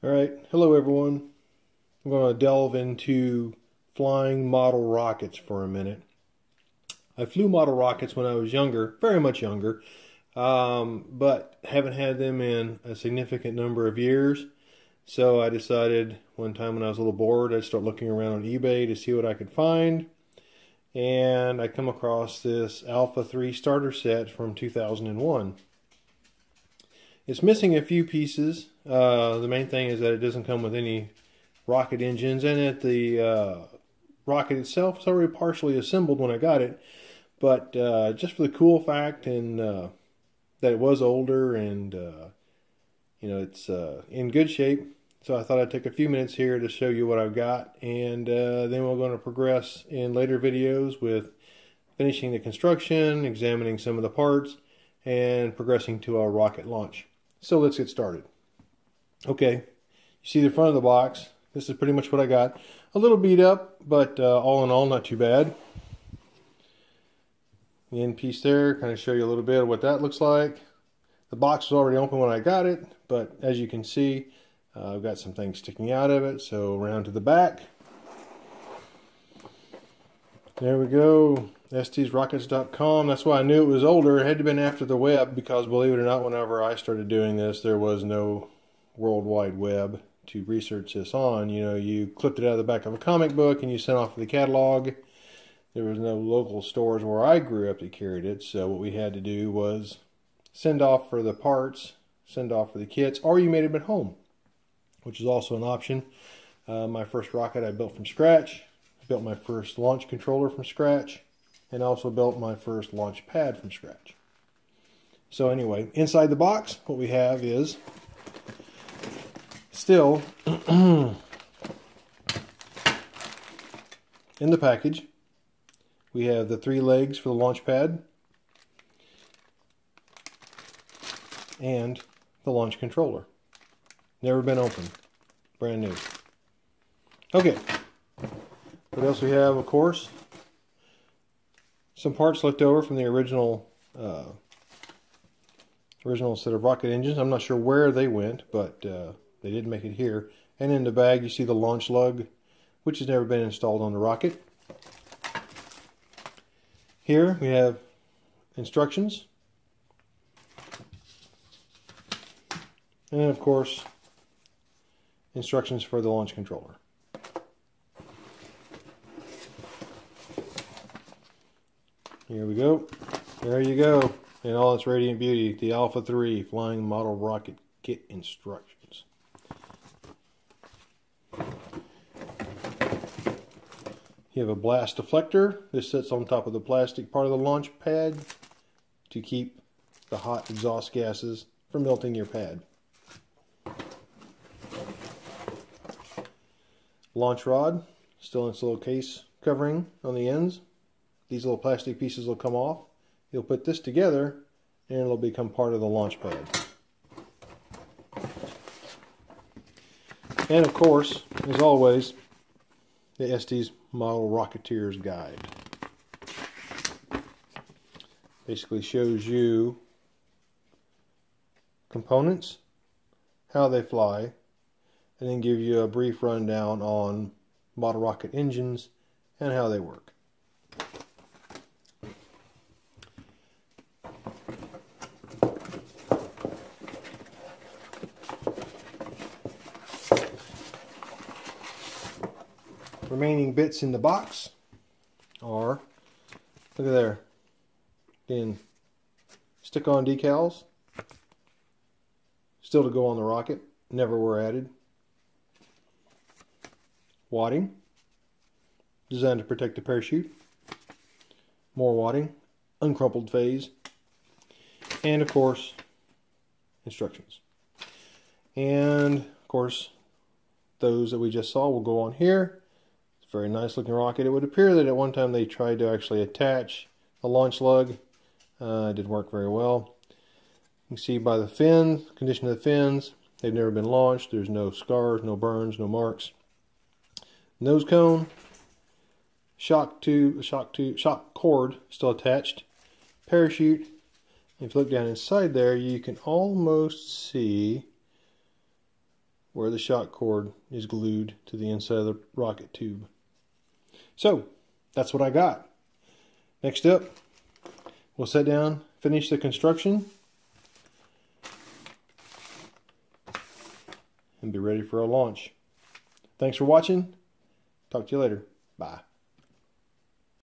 Alright, hello everyone. I'm going to delve into flying model rockets for a minute. I flew model rockets when I was younger, very much younger, but haven't had them in a significant number of years. So I decided one time when I was a little bored, I'd start looking around on eBay to see what I could find. And I come across this Alpha 3 starter set from 2001. It's missing a few pieces. The main thing is that it doesn't come with any rocket engines, and that the rocket itself is already partially assembled when I got it. But just for the cool fact and that it was older and it's in good shape, so I thought I'd take a few minutes here to show you what I've got, and then we're going to progress in later videos with finishing the construction, examining some of the parts, and progressing to our rocket launch. So let's get started. Okay, you see the front of the box. This is pretty much what I got. A little beat up, but all in all, not too bad. The end piece there, kind of show you a little bit of what that looks like. The box was already open when I got it, but as you can see, I've got some things sticking out of it. So around to the back. There we go. EstesRockets.com. That's why I knew it was older. It had to have been after the web, because believe it or not, whenever I started doing this, there was no World Wide Web to research this on. You clipped it out of the back of a comic book and you sent off to the catalog. There was no local stores where I grew up that carried it, so what we had to do was send off for the parts, send off for the kits, or you made them at home, which is also an option. My first rocket I built from scratch. I built my first launch controller from scratch, and also built my first launch pad from scratch. So anyway, inside the box, what we have is still in the package, we have the 3 legs for the launch pad and the launch controller. Never been opened. Brand new. Okay. What else we have, of course? Some parts left over from the original set of rocket engines. I'm not sure where they went, but they did make it here. And in the bag you see the launch lug, which has never been installed on the rocket. Here we have instructions. And then of course instructions for the launch controller. Here we go. There you go. In all its radiant beauty, the Alpha 3 Flying Model Rocket Kit Instructions. You have a blast deflector. This sits on top of the plastic part of the launch pad to keep the hot exhaust gases from melting your pad. Launch rod, still in its little case covering on the ends. These little plastic pieces will come off. You'll put this together and it'll become part of the launch pad. And of course, as always, the Estes Model Rocketeer's Guide. Basically shows you components, how they fly, and then give you a brief rundown on model rocket engines and how they work. Remaining bits in the box are, look at there, again, stick-on decals, still to go on the rocket, never were added. Wadding, designed to protect the parachute. More wadding, uncrumpled phase, and of course, instructions. And of course, those that we just saw will go on here. Very nice looking rocket. It would appear that at one time they tried to actually attach a launch lug. It didn't work very well. You can see by the fins, condition of the fins, they've never been launched. There's no scars, no burns, no marks. Nose cone, shock cord still attached. Parachute. If you look down inside there, you can almost see where the shock cord is glued to the inside of the rocket tube. So that's what I got. Next up, we'll sit down, finish the construction, and be ready for a launch. Thanks for watching. Talk to you later. Bye.